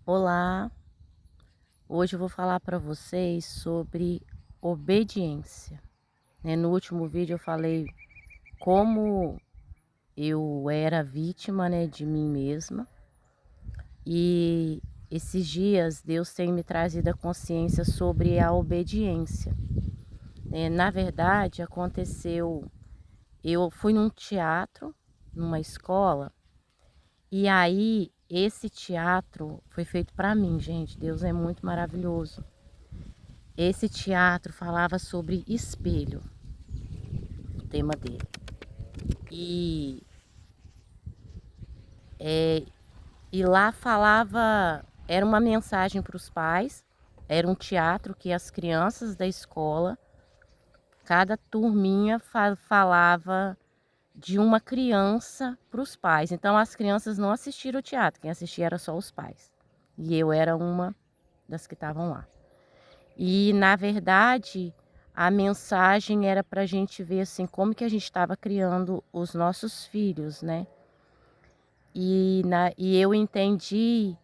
Olá, hoje eu vou falar para vocês sobre obediência, né? No último vídeo eu falei como eu era vítima, né, de mim mesma e esses dias Deus tem me trazido a consciência sobre a obediência, né? Na verdade, aconteceu, eu fui num teatro, numa escola, e aí esse teatro foi feito para mim, gente. Deus é muito maravilhoso. Esse teatro falava sobre espelho, o tema dele. E, é, e lá falava, era uma mensagem para os pais, era um teatro que as crianças da escola, cada turminha falava de uma criança para os pais. Então as crianças não assistiram o teatro, quem assistia era só os pais. E eu era uma das que estavam lá. E, na verdade, a mensagem era para a gente ver assim como que a gente estava criando os nossos filhos, né? E eu entendi,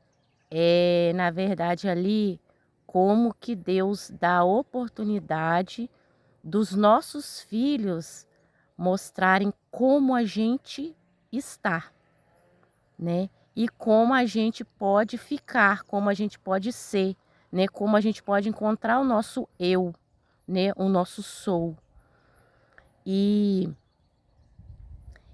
na verdade, ali, como que Deus dá a oportunidade dos nossos filhos mostrarem como a gente está, né? E como a gente pode ficar, como a gente pode ser, né? Como a gente pode encontrar o nosso eu, né? O nosso sou. E,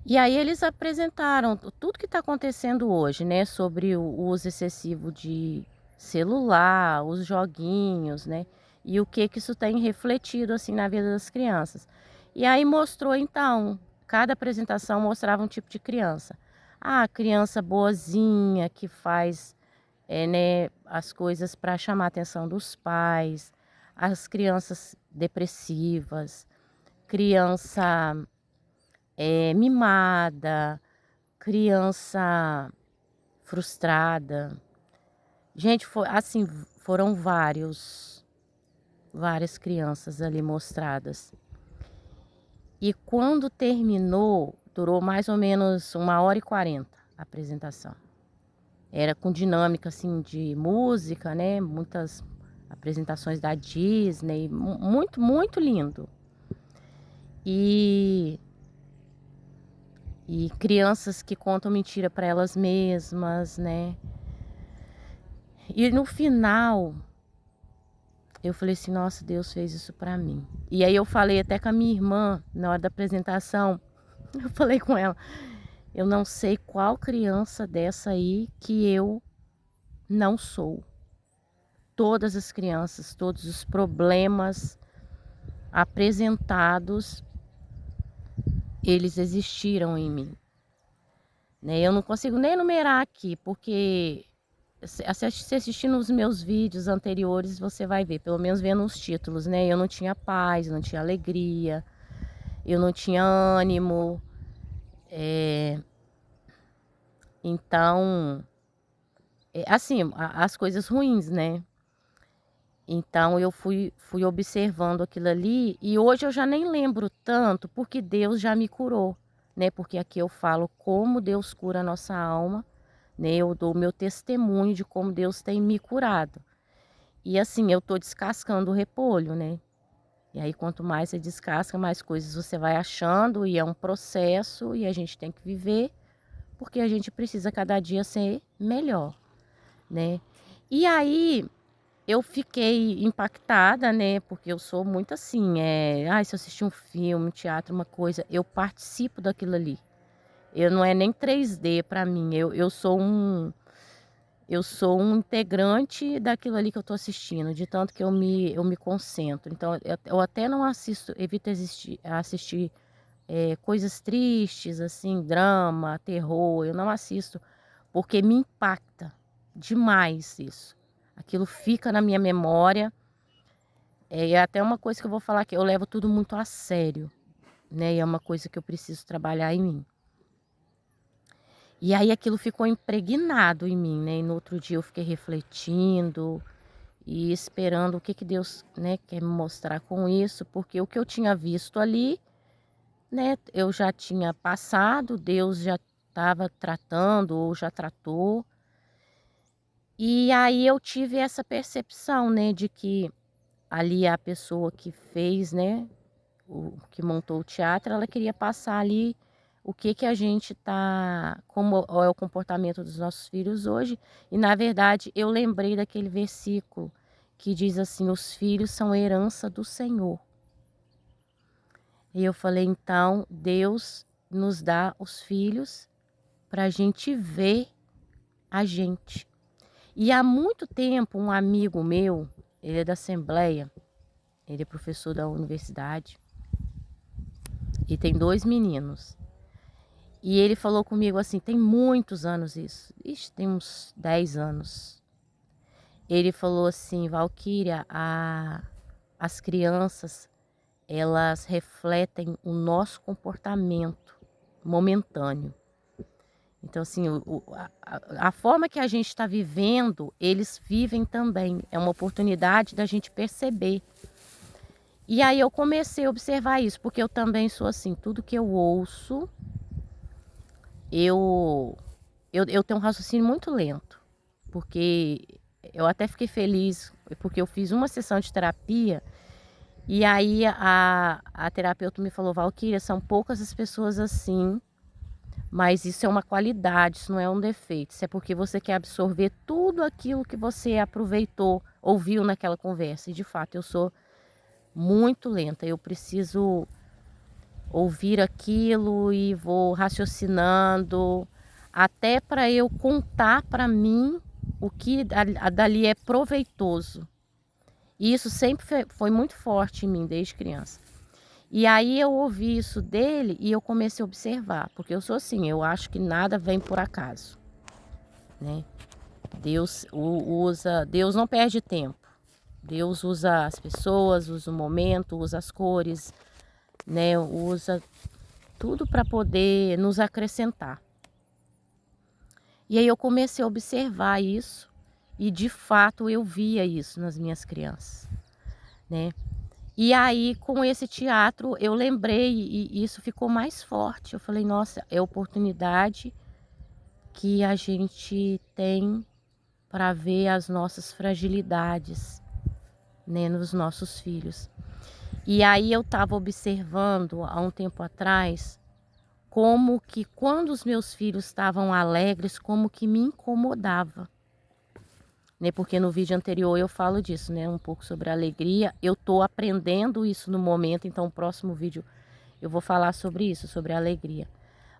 e aí eles apresentaram tudo que está acontecendo hoje, né? Sobre o uso excessivo de celular, os joguinhos, né? E o que isso tem refletido assim na vida das crianças. E aí mostrou então, cada apresentação mostrava um tipo de criança. Ah, a criança boazinha que faz né, as coisas para chamar a atenção dos pais, as crianças depressivas, criança mimada, criança frustrada. Gente, foi assim, foram várias crianças ali mostradas. E quando terminou, durou mais ou menos 1h40 a apresentação. Era com dinâmica, assim, de música, né, muitas apresentações da Disney, muito, muito lindo. E crianças que contam mentira para elas mesmas, né. E no final, eu falei assim: "Nossa, Deus fez isso para mim". E aí eu falei até com a minha irmã, na hora da apresentação, eu falei com ela: "Eu não sei qual criança dessa aí que eu não sou". Todas as crianças, todos os problemas apresentados, eles existiram em mim, né. Eu não consigo nem enumerar aqui, porque se assistindo os meus vídeos anteriores, você vai ver, pelo menos vendo os títulos, né. Eu não tinha paz, eu não tinha alegria, eu não tinha ânimo, eh, então, assim, as coisas ruins, né. Então eu fui observando aquilo ali e hoje eu já nem lembro tanto, porque Deus já me curou, né, porque aqui eu falo como Deus cura a nossa alma, né, eu dou o meu testemunho de como Deus tem me curado. E assim, eu tô descascando o repolho, né, e aí quanto mais você descasca, mais coisas você vai achando e é um processo e a gente tem que viver, porque a gente precisa cada dia ser melhor, né. E aí eu fiquei impactada, né, porque eu sou muito assim, ai, se eu assistir um filme, um teatro, uma coisa, eu participo daquilo ali. Eu não é nem 3D para mim, eu sou um integrante daquilo ali que eu tô assistindo, de tanto que eu me concentro. Então eu até não assisto, evito assistir, coisas tristes, assim, drama, terror, eu não assisto, porque me impacta demais isso. Aquilo fica na minha memória. E é até uma coisa que eu vou falar que eu levo tudo muito a sério, né, e é uma coisa que eu preciso trabalhar em mim. E aí aquilo ficou impregnado em mim, né, e no outro dia eu fiquei refletindo e esperando o que que Deus, né, quer me mostrar com isso, porque o que eu tinha visto ali, né, eu já tinha passado, Deus já estava tratando ou já tratou. E aí eu tive essa percepção, né, de que ali a pessoa que fez, né, o que montou o teatro, ela queria passar ali o que que a gente tá como é o comportamento dos nossos filhos hoje, e na verdade eu lembrei daquele versículo que diz assim: "Os filhos são herança do Senhor". E eu falei: "Então Deus nos dá os filhos para a gente ver a gente". E há muito tempo um amigo meu, ele é da Assembleia, ele é professor da universidade e tem 2 meninos. E ele falou comigo assim, tem muitos anos isso, ixi, tem uns 10 anos. Ele falou assim: "Valquíria, as crianças, elas refletem o nosso comportamento momentâneo. Então assim, a forma que a gente está vivendo, eles vivem também, é uma oportunidade da gente perceber". E aí eu comecei a observar isso, porque eu também sou assim, tudo que eu ouço, eu eu tenho um raciocínio muito lento, porque eu até fiquei feliz, porque eu fiz uma sessão de terapia, e aí a terapeuta me falou: "Valquíria, são poucas as pessoas assim, mas isso é uma qualidade, isso não é um defeito, isso é porque você quer absorver tudo aquilo que você aproveitou, ouviu naquela conversa". E de fato eu sou muito lenta, eu preciso ouvir aquilo e vou raciocinando, até para eu contar para mim o que dali é proveitoso. E isso sempre foi muito forte em mim desde criança. E aí eu ouvi isso dele e eu comecei a observar, porque eu sou assim, eu acho que nada vem por acaso, né. Deus não perde tempo. Deus usa as pessoas, usa o momento, usa as cores, né, usa tudo para poder nos acrescentar. E aí eu comecei a observar isso, e de fato eu via isso nas minhas crianças, né. E aí com esse teatro eu lembrei e isso ficou mais forte, eu falei: "Nossa, é a oportunidade que a gente tem para ver as nossas fragilidades, né, nos nossos filhos". E aí eu estava observando há um tempo atrás como que quando os meus filhos estavam alegres, como que me incomodava, né, porque no vídeo anterior eu falo disso, né, um pouco sobre a alegria. Eu tô aprendendo isso no momento, então o próximo vídeo eu vou falar sobre isso, sobre a alegria.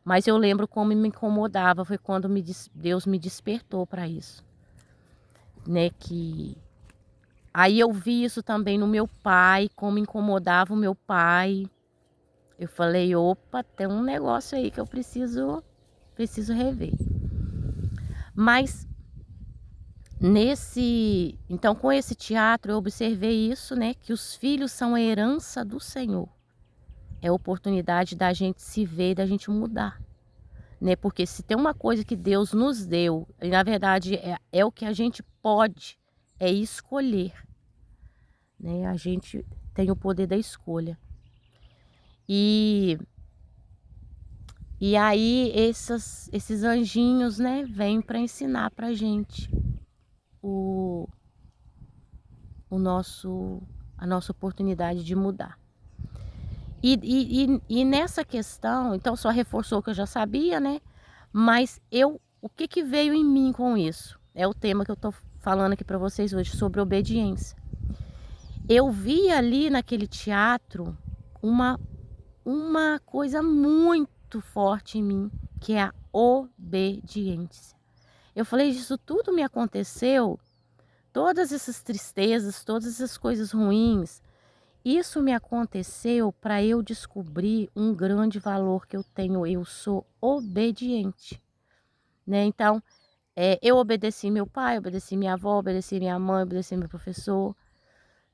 Mas eu lembro como me incomodava, foi quando Deus me despertou para isso, né, que aí eu vi isso também no meu pai, como incomodava o meu pai. Eu falei: "Opa, tem um negócio aí que eu preciso rever". Mas então com esse teatro eu observei isso, né, que os filhos são a herança do Senhor. É a oportunidade da gente se ver, da gente mudar, né, porque se tem uma coisa que Deus nos deu, e na verdade é o que a gente pode, é escolher, né, a gente tem o poder da escolha. E aí esses anjinhos, né, vêm para ensinar pra gente o o nosso a nossa oportunidade de mudar. E nessa questão, então só reforçou o que eu já sabia, né, mas o que que veio em mim com isso? É o tema que eu tô falando aqui para vocês hoje, sobre obediência. Eu vi ali naquele teatro uma uma coisa muito forte em mim, que é a obediência. Eu falei: "Isso tudo me aconteceu, todas essas tristezas, todas essas coisas ruins, isso me aconteceu para eu descobrir um grande valor que eu tenho, eu sou obediente", né. Então, eu obedeci meu pai, obedeci minha avó, obedeci minha mãe, obedeci meu professor,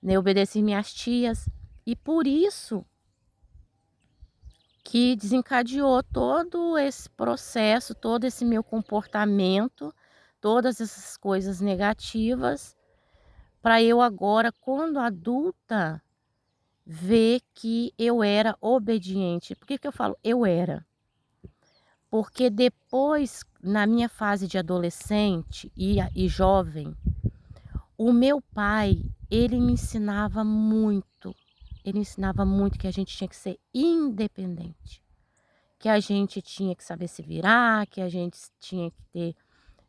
né, obedeci minhas tias, e por isso que desencadeou todo esse processo, todo esse meu comportamento, todas essas coisas negativas, para eu agora, quando adulta, ver que eu era obediente. Por que que eu falo "eu era"? Porque depois na minha fase de adolescente e jovem, o meu pai, ele me ensinava muito. Ele ensinava muito que a gente tinha que ser independente, que a gente tinha que saber se virar, que a gente tinha que ter,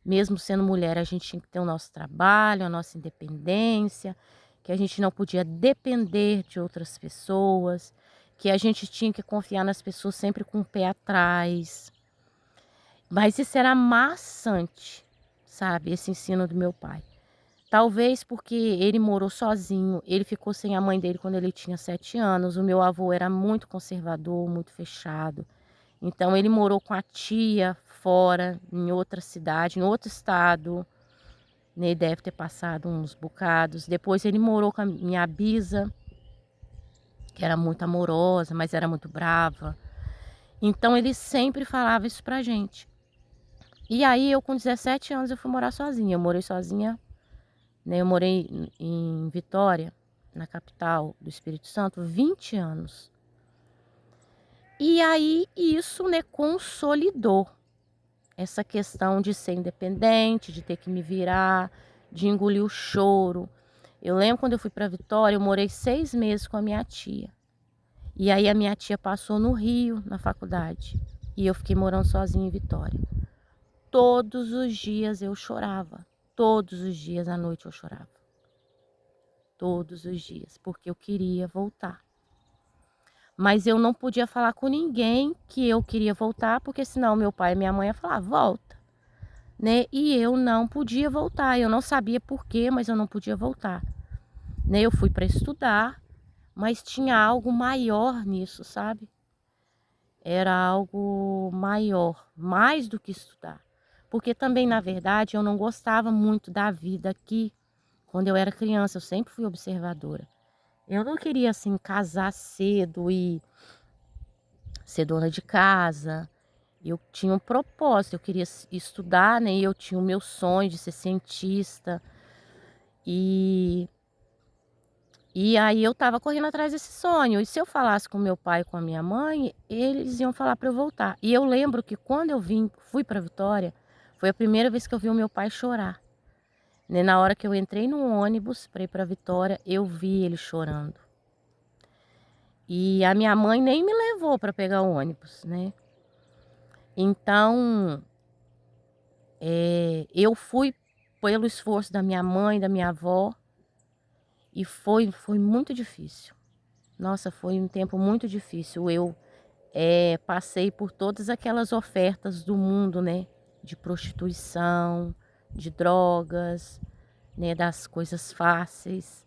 mesmo sendo mulher, a gente tinha que ter o nosso trabalho, a nossa independência, que a gente não podia depender de outras pessoas, que a gente tinha que confiar nas pessoas sempre com o pé atrás. Mas isso era maçante, sabe, esse ensino do meu pai. Talvez porque ele morou sozinho, ele ficou sem a mãe dele quando ele tinha 7 anos, o meu avô era muito conservador, muito fechado. Então ele morou com a tia fora, em outra cidade, em outro estado, né, ele deve ter passado uns bocados. Depois ele morou com a minha bisa, que era muito amorosa, mas era muito brava. Então ele sempre falava isso pra gente. E aí eu com 17 anos eu fui morar sozinha, eu morei sozinha, né, eu morei em Vitória, na capital do Espírito Santo, 20 anos. E aí isso, né, consolidou essa questão de ser independente, de ter que me virar, de engolir o choro. Eu lembro quando eu fui para Vitória, eu morei 6 meses com a minha tia. E aí a minha tia passou no Rio, na faculdade. E eu fiquei morando sozinha em Vitória. Todos os dias eu chorava. Todos os dias à noite eu chorava. Todos os dias, porque eu queria voltar. Mas eu não podia falar com ninguém que eu queria voltar, porque senão meu pai e minha mãe iam falar, volta, né? E eu não podia voltar, eu não sabia por quê, mas eu não podia voltar, né? Eu fui para estudar, mas tinha algo maior nisso, sabe? Era algo maior, mais do que estudar. Porque também, na verdade, eu não gostava muito da vida aqui. Quando eu era criança, eu sempre fui observadora. Eu não queria, assim, casar cedo e ser dona de casa. Eu tinha um propósito, eu queria estudar, né? E eu tinha o meu sonho de ser cientista. E, e aí eu estava correndo atrás desse sonho. E se eu falasse com meu pai e com a minha mãe, eles iam falar para eu voltar. E eu lembro que quando eu fui para Vitória, foi a primeira vez que eu vi o meu pai chorar. Né? Na hora que eu entrei no ônibus para ir para Vitória, eu vi ele chorando. E a minha mãe nem me levou para pegar o ônibus, né? Então, eu fui pelo esforço da minha mãe, da minha avó, e foi muito difícil. Nossa, foi um tempo muito difícil. Eu passei por todas aquelas ofertas do mundo, né? De prostituição, de drogas, né? Das coisas fáceis.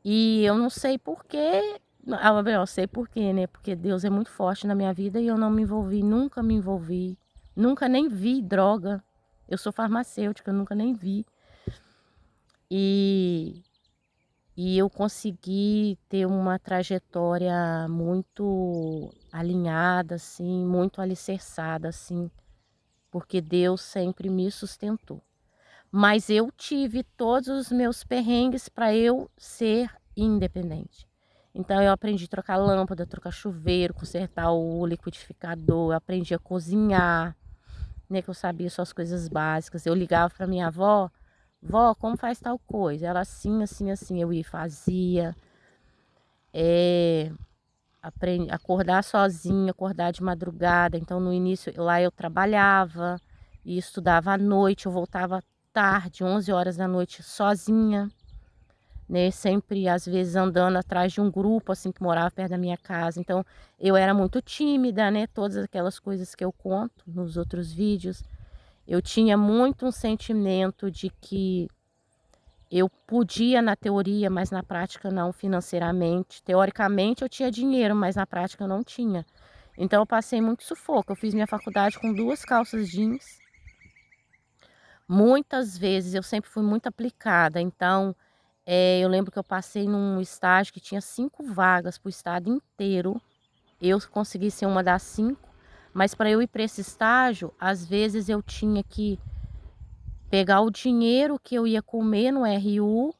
E eu não sei porquê, eu sei porquê, né? Porque Deus é muito forte na minha vida e eu não me envolvi, nunca me envolvi, nunca nem vi droga. Eu sou farmacêutica, eu nunca nem vi. E, e eu consegui ter uma trajetória muito alinhada, assim, muito alicerçada, assim, porque Deus sempre me sustentou. Mas eu tive todos os meus perrengues para eu ser independente. Então eu aprendi a trocar lâmpada, trocar chuveiro, consertar o liquidificador, eu aprendi a cozinhar, né, que eu sabia só as coisas básicas. Eu ligava para minha avó, vó, como faz tal coisa? Ela assim, assim, assim, eu ia e fazia. Aprendi acordar sozinha, acordar de madrugada. Então no início lá eu trabalhava e estudava à noite, eu voltava tarde, 11 horas da noite sozinha, né? Sempre às vezes andando atrás de um grupo assim que morava perto da minha casa. Então eu era muito tímida, né? Todas aquelas coisas que eu conto nos outros vídeos. Eu tinha muito um sentimento de que eu podia na teoria, mas na prática não financeiramente. Teoricamente eu tinha dinheiro, mas na prática eu não tinha. Então eu passei muito sufoco. Eu fiz minha faculdade com 2 calças jeans. Muitas vezes eu sempre fui muito aplicada. Então, eu lembro que eu passei num estágio que tinha 5 vagas para o estado inteiro. Eu consegui ser uma das 5, mas para eu ir para esse estágio, às vezes eu tinha que pegar o dinheiro que eu ia comer no RU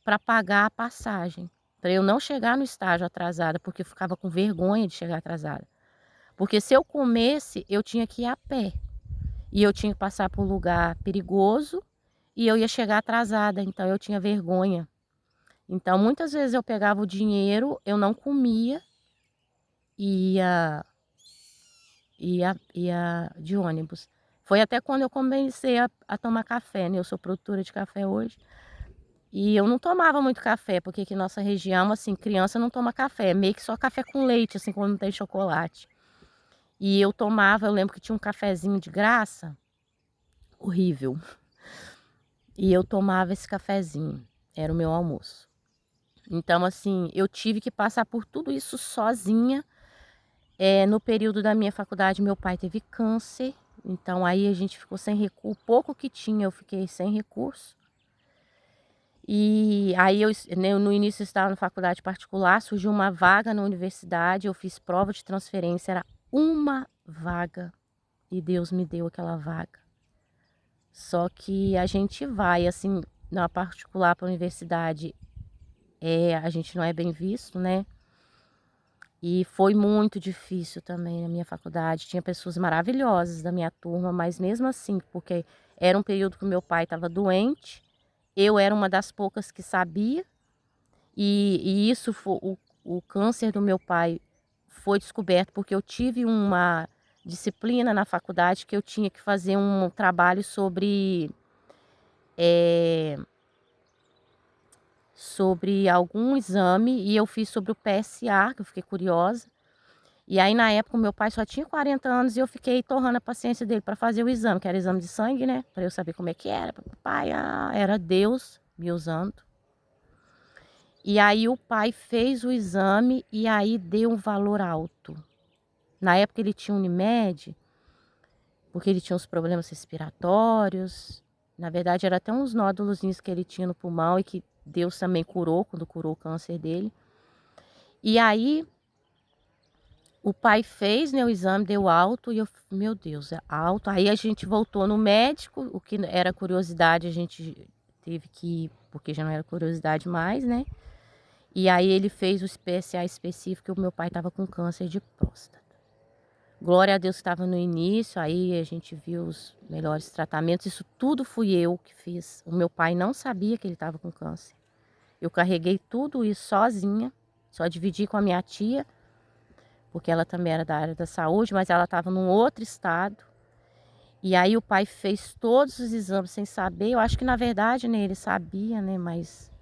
para pagar a passagem, para eu não chegar no estágio atrasada, porque eu ficava com vergonha de chegar atrasada. Porque se eu comesse, eu tinha que ir a pé. e eu tinha que passar por um lugar perigoso e eu ia chegar atrasada, então eu tinha vergonha. Então muitas vezes eu pegava o dinheiro, eu não comia e ia de ônibus. Foi até quando eu comecei a tomar café, né, eu sou produtora de café hoje, e eu não tomava muito café, porque aqui nossa região, assim, criança não toma café, é meio que só café com leite, assim, quando não tem chocolate. E eu tomava, eu lembro que tinha um cafezinho de graça, horrível, e eu tomava esse cafezinho, era o meu almoço. Então, assim, eu tive que passar por tudo isso sozinha. No período da minha faculdade, meu pai teve câncer, então aí a gente ficou sem recurso, o pouco que tinha eu fiquei sem recurso. E aí né, no início eu estava na faculdade particular, surgiu uma vaga na universidade, eu fiz prova de transferência, era uma vaga e Deus me deu aquela vaga. Só que a gente vai, assim, na particular para a universidade, a gente não é bem visto, né? E foi muito difícil também na minha faculdade. Tinha pessoas maravilhosas da minha turma, mas mesmo assim, porque era um período que o meu pai estava doente, eu era uma das poucas que sabia, e isso foi o câncer do meu pai foi descoberto porque eu tive uma disciplina na faculdade que eu tinha que fazer um trabalho eh, sobre algum exame, e eu fiz sobre o PSA, que eu fiquei curiosa. E aí, na época, o meu pai só tinha 40 anos e eu fiquei torrando a paciência dele para fazer o exame, que era exame de sangue, né? Para eu saber como é que era. Papai, era Deus me usando. E aí, o pai fez o exame e aí deu um valor alto. Na época, ele tinha Unimed, porque ele tinha uns problemas respiratórios. Na verdade, era até uns nódulos que ele tinha no pulmão e que Deus também curou, quando curou o câncer dele. E aí, o pai fez, né, o exame, deu alto e eu, meu Deus, é alto. Aí a gente voltou no médico, o que era curiosidade a gente teve que ir, porque já não era curiosidade mais, né? E aí ele fez o PSA específico e o meu pai estava com câncer de próstata. Glória a Deus que estava no início, aí a gente viu os melhores tratamentos. Isso tudo fui eu que fiz. O meu pai não sabia que ele estava com câncer. Eu carreguei tudo isso sozinha, só dividi com a minha tia, porque ela também era da área da saúde, mas ela estava num outro estado. E aí o pai fez todos os exames sem saber. Eu acho que na verdade, né, ele sabia, né, mas...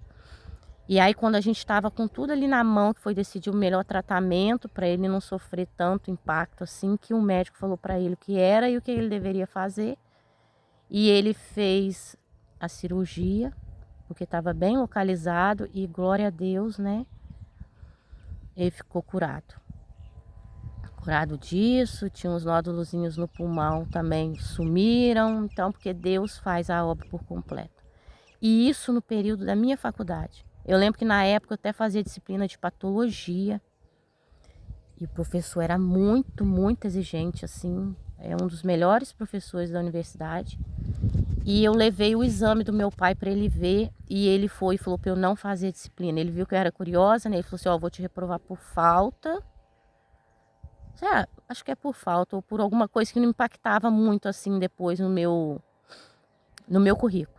E aí quando a gente estava com tudo ali na mão, que foi decidir o melhor tratamento para ele não sofrer tanto impacto assim, que o médico falou para ele o que era e o que ele deveria fazer. E ele fez a cirurgia, porque estava bem localizado e glória a Deus, né, ele ficou curado. Curado disso, tinha uns nódulozinhos no pulmão também sumiram, então porque Deus faz a obra por completo. E isso no período da minha faculdade. Eu lembro que na época eu até fazia disciplina de patologia e o professor era muito, muito exigente, assim, é um dos melhores professores da universidade. E eu levei o exame do meu pai para ele ver e ele foi e falou para eu não fazer disciplina. Ele viu que eu era curiosa, né? Ele falou assim: ó, vou te reprovar por falta. Acho que é por falta ou por alguma coisa que não impactava muito assim depois no meu currículo.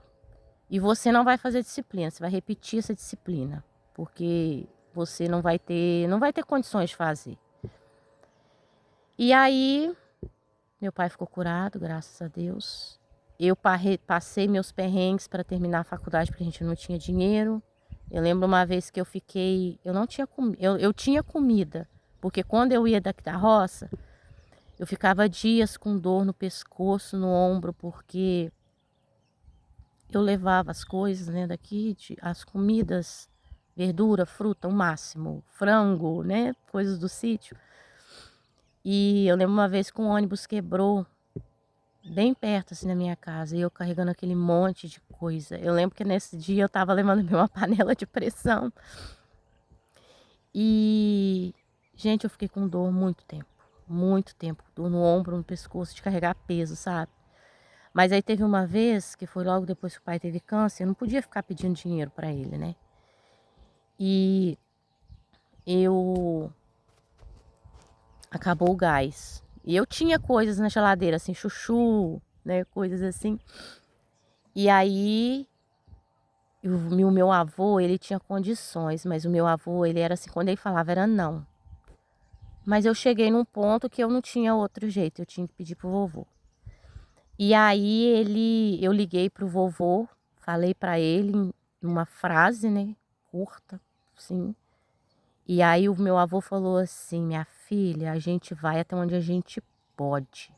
E você não vai fazer disciplina, você vai repetir essa disciplina, porque você não vai ter condições de fazer. E aí, meu pai ficou curado, graças a Deus. Eu passei meus perrengues para terminar a faculdade, porque a gente não tinha dinheiro. Eu lembro uma vez que eu não tinha comida, eu tinha comida, porque quando eu ia daqui da roça, eu ficava dias com dor no pescoço, no ombro, porque eu levava as coisas, né, daqui, as comidas, verdura, fruta, o máximo, frango, né, coisas do sítio. E eu lembro uma vez que um ônibus quebrou bem perto, assim, da minha casa, e eu carregando aquele monte de coisa. Eu lembro que nesse dia eu estava levando uma panela de pressão. E, gente, eu fiquei com dor muito tempo, dor no ombro, no pescoço, de carregar peso, sabe? Mas aí teve uma vez, que foi logo depois que o pai teve câncer, eu não podia ficar pedindo dinheiro para ele, né? E eu acabou o gás. E eu tinha coisas na geladeira, assim, chuchu, né, coisas assim. E aí, o meu avô, ele tinha condições, mas o meu avô, ele era assim, quando ele falava era não. Mas eu cheguei num ponto que eu não tinha outro jeito, eu tinha que pedir pro vovô. E aí eu liguei pro vovô, falei pra ele em uma frase, né, curta, sim. E aí o meu avô falou assim: "Minha filha, a gente vai até onde a gente pode".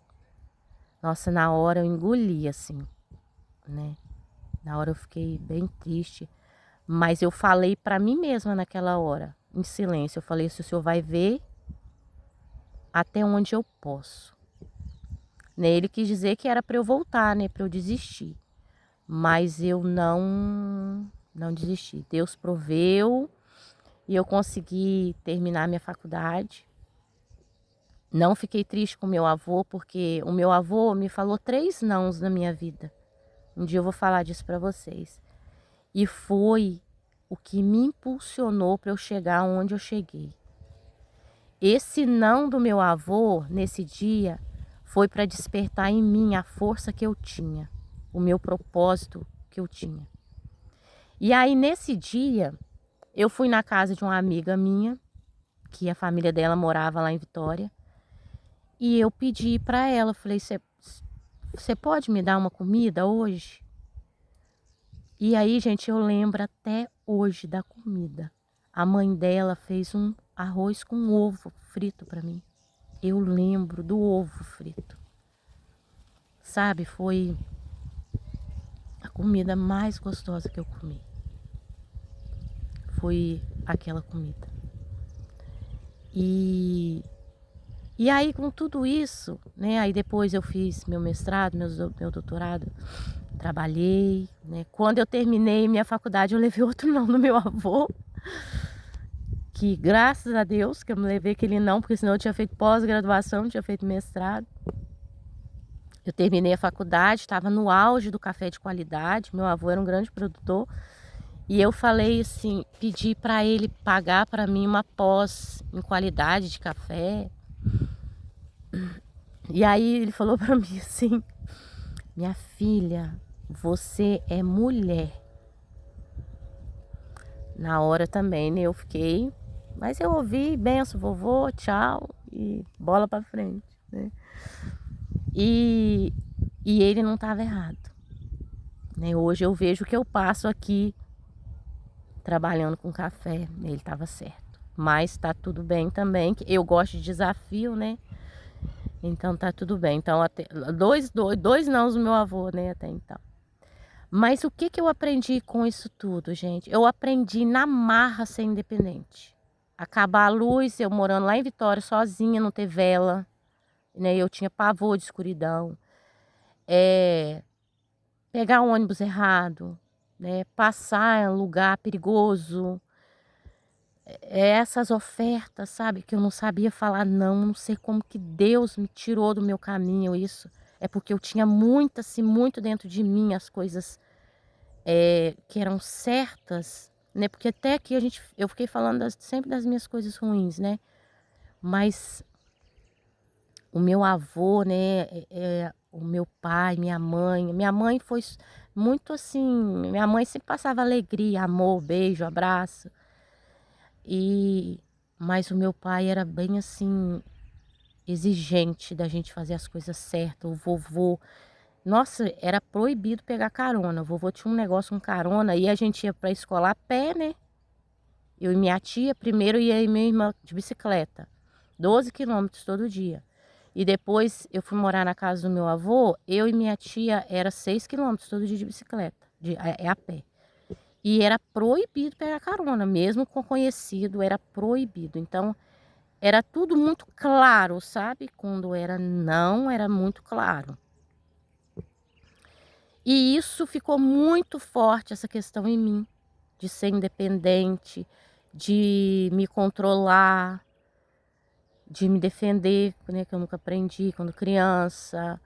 Nossa, na hora eu engoli assim, né. Na hora eu fiquei bem triste, mas eu falei pra mim mesma naquela hora, em silêncio, eu falei: "Se o senhor vai ver até onde eu posso". Né, ele quis dizer que era pra eu voltar, né, pra eu desistir, mas eu não desisti. Deus proveu e eu consegui terminar minha faculdade. Não fiquei triste com meu avô, porque o meu avô me falou 3 nãos na minha vida. Um dia eu vou falar disso para vocês. E foi o que me impulsionou para eu chegar onde eu cheguei. Esse não do meu avô, nesse dia, foi para despertar em mim a força que eu tinha, o meu propósito que eu tinha. E aí, nesse dia, eu fui na casa de uma amiga minha, que a família dela morava lá em Vitória, e eu pedi para ela, falei: "Você pode me dar uma comida hoje?". E aí, gente, eu lembro até hoje da comida. A mãe dela fez um arroz com ovo frito para mim. Eu lembro do ovo frito. Sabe, foi a comida mais gostosa que eu comi. Foi aquela comida. E e aí com tudo isso, né, aí depois eu fiz meu mestrado, meu doutorado, trabalhei, né. Quando eu terminei minha faculdade eu levei outro não do meu avô, que graças a Deus que eu me levei aquele não, porque senão eu tinha feito pós-graduação, tinha feito mestrado. Eu terminei a faculdade, estava no auge do café de qualidade, meu avô era um grande produtor, e eu falei assim, pedi para ele pagar para mim uma pós em qualidade de café. E aí ele falou para mim assim: "Minha filha, você é mulher". Na hora também, né, eu fiquei, mas eu ouvi: "Benção vovô, tchau", e bola para frente, né. E e ele não estava errado, né, hoje eu vejo que eu passo aqui trabalhando com café, ele estava certo. Mas tá tudo bem também, que eu gosto de desafio, né, então tá tudo bem. Então até dois nãos do meu avô, né, até então. Mas o que que eu aprendi com isso tudo, gente? Eu aprendi na marra a ser independente. Acabar a luz, eu morando lá em Vitória sozinha, não ter vela, né, eu tinha pavor de escuridão. Pegar o ônibus errado, né, passar em um lugar perigoso. Essas ofertas, sabe, que eu não sabia falar não sei como que Deus me tirou do meu caminho isso. É porque eu tinha muito, assim, muito dentro de mim as coisas, que eram certas, né, porque até aqui eu fiquei falando sempre das minhas coisas ruins, né, mas o meu avô, né, o meu pai, minha mãe foi muito assim, minha mãe sempre passava alegria, amor, beijo, abraço. E mas o meu pai era bem assim, exigente da gente fazer as coisas certas, o vovô, nossa, era proibido pegar carona, o vovô tinha um negócio com carona e a gente ia pra escola a pé, né, eu e minha tia, primeiro ia eu e minha irmã de bicicleta, 12 quilômetros todo dia. E depois eu fui morar na casa do meu avô, eu e minha tia era 6 quilômetros todo dia de bicicleta, a pé. E era proibido pegar carona, mesmo com conhecido, era proibido. Então, era tudo muito claro, sabe? Quando era não, era muito claro. E isso ficou muito forte, essa questão em mim, de ser independente, de me controlar, de me defender, né, que eu nunca aprendi quando criança.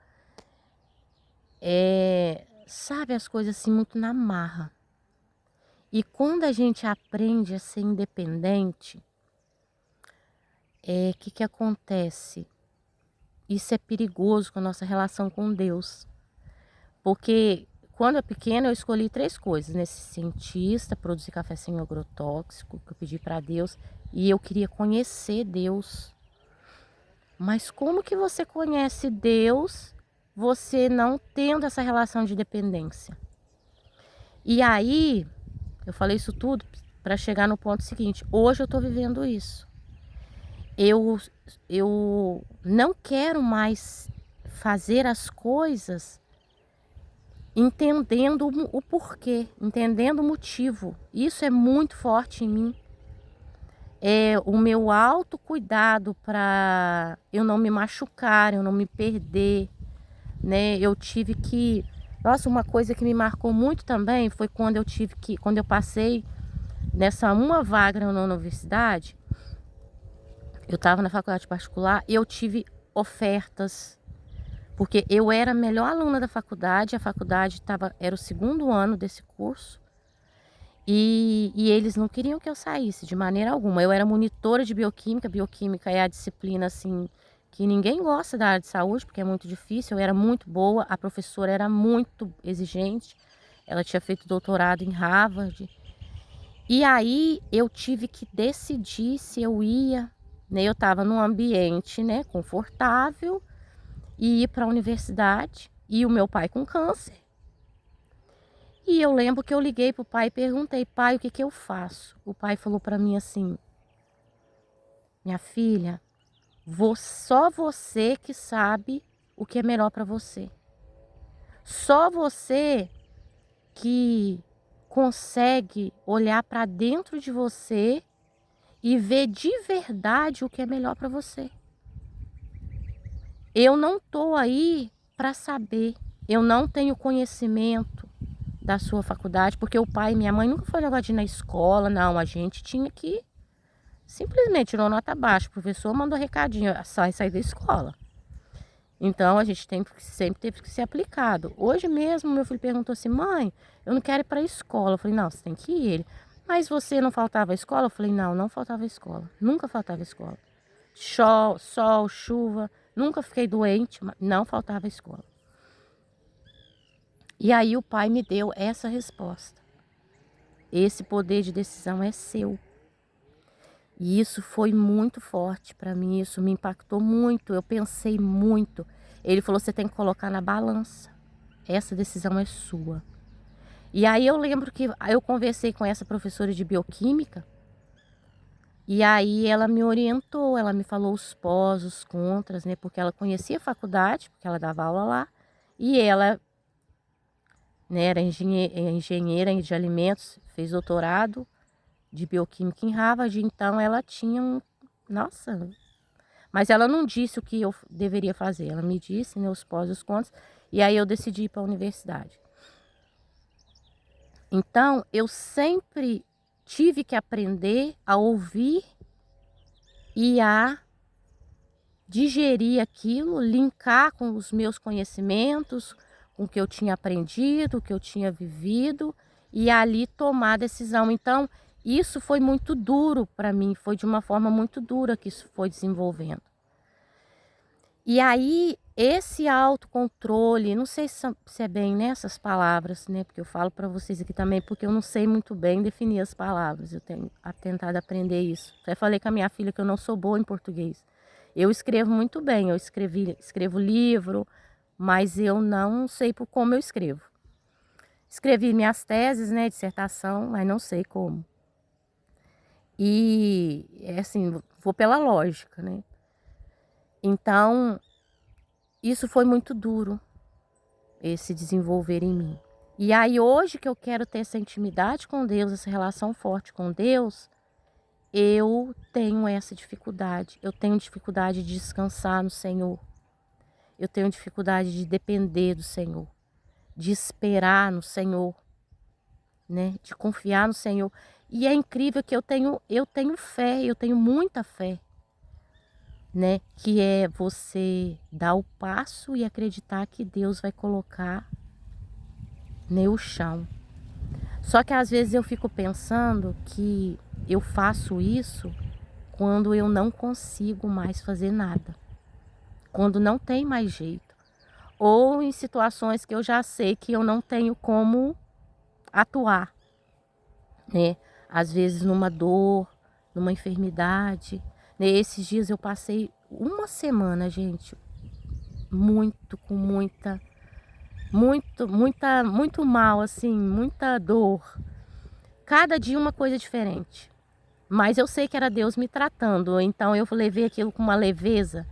Sabe, as coisas assim muito na marra. E quando a gente aprende a ser independente, que acontece? Isso é perigoso com a nossa relação com Deus. Porque quando eu pequena eu escolhi 3 coisas, né, ser cientista, produzir café sem agrotóxico, que eu pedi para Deus, e eu queria conhecer Deus. Mas como que você conhece Deus, você não tendo essa relação de dependência? E aí, eu falei isso tudo para chegar no ponto seguinte: hoje eu estou vivendo isso. Eu eu não quero mais fazer as coisas entendendo o porquê, entendendo o motivo. Isso é muito forte em mim. É o meu autocuidado para eu não me machucar, eu não me perder, né? Eu tive que Nossa, uma coisa que me marcou muito também foi quando eu passei nessa uma vaga na universidade. Eu estava na faculdade particular e eu tive ofertas, porque eu era a melhor aluna da faculdade, a faculdade era o segundo ano desse curso, e eles não queriam que eu saísse de maneira alguma. Eu era monitora de bioquímica, bioquímica é a disciplina assim que ninguém gosta da área de saúde, porque é muito difícil. Eu era muito boa, a professora era muito exigente, ela tinha feito doutorado em Harvard, e aí eu tive que decidir se eu ia, né, eu estava num ambiente, né, confortável, e ir para a universidade, e o meu pai com câncer. E eu lembro que eu liguei pro pai e perguntei: "Pai, o que que eu faço?". O pai falou para mim assim: "Minha filha, só você que sabe o que é melhor para você. Só você que consegue olhar para dentro de você e ver de verdade o que é melhor para você. Eu não tô aí para saber, eu não tenho conhecimento da sua faculdade", porque o pai e minha mãe nunca foi negócio de ir na escola, não, a gente tinha que simplesmente tirou nota baixa, o professor mandou recadinho: Sair da escola". Então a gente sempre teve que ser aplicado. Hoje mesmo meu filho perguntou assim: "Mãe, eu não quero ir para a escola". Eu falei: "Não, você tem que ir". Ele: "Mas você não faltava à escola?". Eu falei: "Não, não faltava à escola, nunca faltava à escola. Sol, chuva, nunca fiquei doente, mas não faltava à escola". E aí o pai me deu essa resposta: "Esse poder de decisão é seu". E isso foi muito forte para mim, isso me impactou muito, eu pensei muito. Ele falou: "Você tem que colocar na balança, essa decisão é sua". E aí eu lembro que eu conversei com essa professora de bioquímica, e aí ela me orientou, ela me falou os pós, os contras, né, porque ela conhecia a faculdade, porque ela dava aula lá, e ela, né, era engenheira de alimentos, fez doutorado de bioquímica em Harvard, então ela tinha nossa, mas ela não disse o que eu deveria fazer, ela me disse, né, os pós e os contras, e aí eu decidi ir para a universidade. Então eu sempre tive que aprender a ouvir e a digerir aquilo, linkar com os meus conhecimentos, com o que eu tinha aprendido, o que eu tinha vivido, e ali tomar a decisão. Então, isso foi muito duro para mim, foi de uma forma muito dura que isso foi desenvolvendo. E aí, esse autocontrole, não sei se é bem nessas palavras, né? Porque eu falo para vocês aqui também, porque eu não sei muito bem definir as palavras. Eu tenho tentado aprender isso. Até falei com a minha filha que eu não sou boa em português. Eu escrevo muito bem, escrevo livro, mas eu não sei por como eu escrevo. Escrevi minhas teses, né, dissertação, mas não sei como. E é assim, vou pela lógica, né? Então, isso foi muito duro, esse desenvolver em mim. E aí hoje que eu quero ter essa intimidade com Deus, essa relação forte com Deus, eu tenho essa dificuldade. Eu tenho dificuldade de descansar no Senhor. Eu tenho dificuldade de depender do Senhor, de esperar no Senhor, né? De confiar no Senhor. E é incrível que eu tenho fé, eu tenho muita fé, né? Que é você dar o passo e acreditar que Deus vai colocar, né, o chão. Só que às vezes eu fico pensando que eu faço isso quando eu não consigo mais fazer nada, quando não tem mais jeito, ou em situações que eu já sei que eu não tenho como atuar, né? Às vezes numa dor, numa enfermidade, né? Esses dias eu passei uma semana, gente, com muito mal, assim, muita dor. Cada dia uma coisa diferente. Mas eu sei que era Deus me tratando, então eu levei aquilo com uma leveza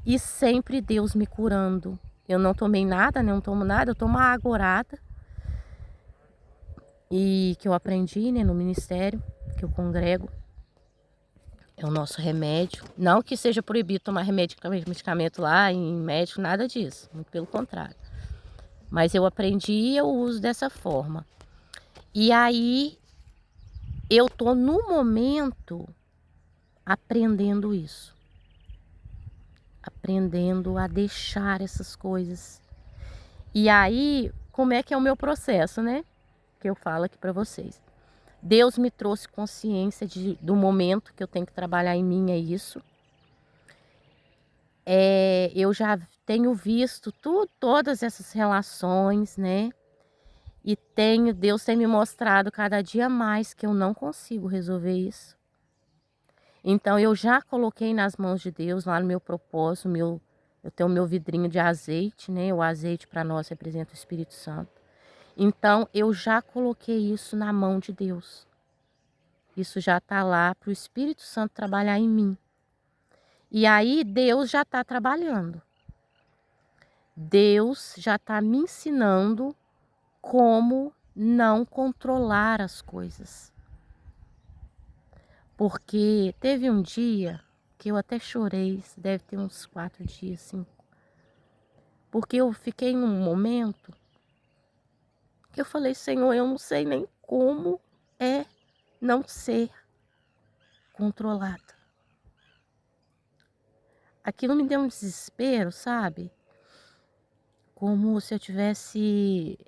e sempre Deus me curando. Eu não tomei nada, né? Não tomo nada, eu tomo a agorada. E que eu aprendi, né, no ministério, que eu congrego. É o nosso remédio. Não que seja proibido tomar medicamento lá em médico, nada disso. Muito pelo contrário. Mas eu aprendi e eu uso dessa forma. E aí eu tô no momento aprendendo isso. Aprendendo a deixar essas coisas. E aí, como é que é o meu processo, né? Que eu falo aqui para vocês. Deus me trouxe consciência do momento que eu tenho que trabalhar em mim, é isso. Eu já tenho visto todas essas relações, né? E Deus tem me mostrado cada dia mais que eu não consigo resolver isso. Então eu já coloquei nas mãos de Deus, lá no meu propósito, eu tenho o meu vidrinho de azeite, né? O azeite para nós representa o Espírito Santo. Então eu já coloquei isso na mão de Deus. Isso já está lá para o Espírito Santo trabalhar em mim. E aí Deus já está trabalhando. Deus já está me ensinando como não controlar as coisas. Porque teve um dia que eu até chorei, deve ter uns 4 dias, 5. Porque eu fiquei em um momento que eu falei, Senhor, eu não sei nem como é não ser controlada. Aquilo me deu um desespero, sabe? Como se eu tivesse,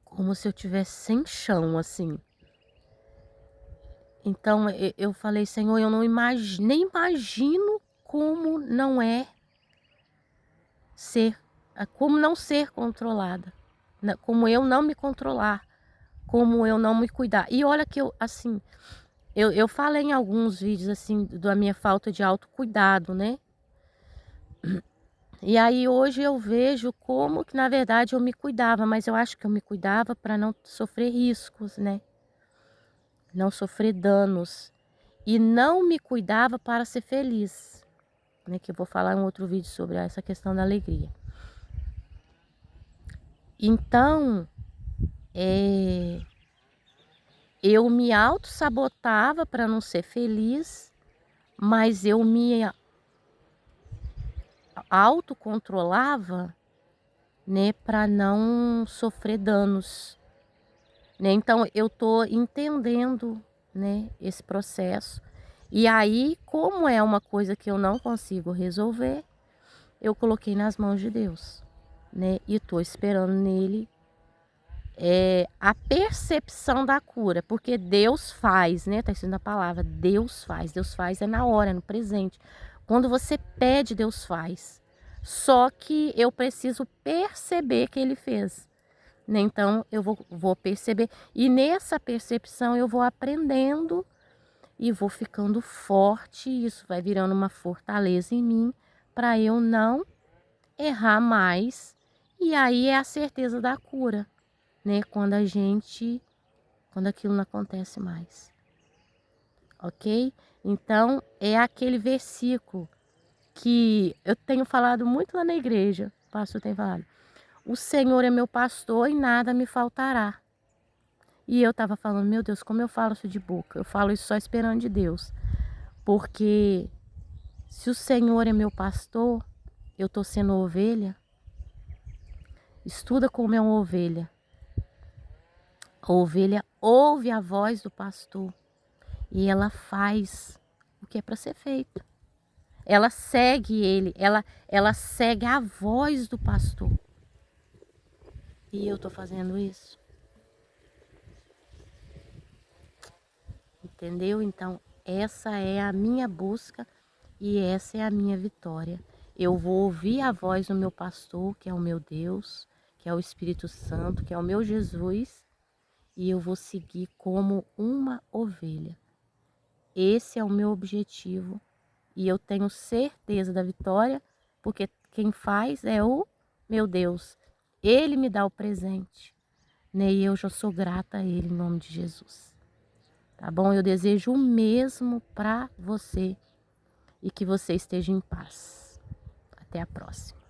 como se eu tivesse sem chão, assim. Então eu falei, Senhor, eu não imagino, nem imagino como não é ser, como não ser controlada, como eu não me controlar, como eu não me cuidar. E olha que eu, assim, eu falei em alguns vídeos, assim, da minha falta de autocuidado, né? E aí hoje eu vejo como que na verdade eu me cuidava, mas eu acho que eu me cuidava para não sofrer riscos, né? Não sofrer danos. E não me cuidava para ser feliz, né? Que eu vou falar em outro vídeo sobre essa questão da alegria. Então, eu me auto-sabotava para não ser feliz, mas eu me autocontrolava, né, para não sofrer danos, né? Então eu tô entendendo, né, esse processo. E aí, como é uma coisa que eu não consigo resolver, eu coloquei nas mãos de Deus, né? E tô esperando nele a percepção da cura, porque Deus faz, né? Tá escrito na palavra, Deus faz é na hora, no presente. Quando você pede, Deus faz. Só que eu preciso perceber que Ele fez, né? Então eu vou perceber, e nessa percepção eu vou aprendendo e vou ficando forte, e isso vai virando uma fortaleza em mim para eu não errar mais. E aí é a certeza da cura, né? Quando aquilo não acontece mais, ok? Então é aquele versículo que eu tenho falado muito lá na igreja, o pastor tem falado, o Senhor é meu pastor e nada me faltará. E eu tava falando, meu Deus, como eu falo isso de boca? Eu falo isso só esperando de Deus, porque se o Senhor é meu pastor, eu tô sendo ovelha. Estuda como é uma ovelha. A ovelha ouve a voz do pastor e ela faz o que é para ser feito. Ela segue ele, ela segue a voz do pastor. E eu tô fazendo isso. Entendeu? Então, essa é a minha busca e essa é a minha vitória. Eu vou ouvir a voz do meu pastor, que é o meu Deus, que é o Espírito Santo, que é o meu Jesus, e eu vou seguir como uma ovelha. Esse é o meu objetivo e eu tenho certeza da vitória, porque quem faz é o meu Deus. Ele me dá o presente, né? E eu já sou grata a Ele em nome de Jesus. Tá bom? Eu desejo o mesmo para você e que você esteja em paz. Até a próxima.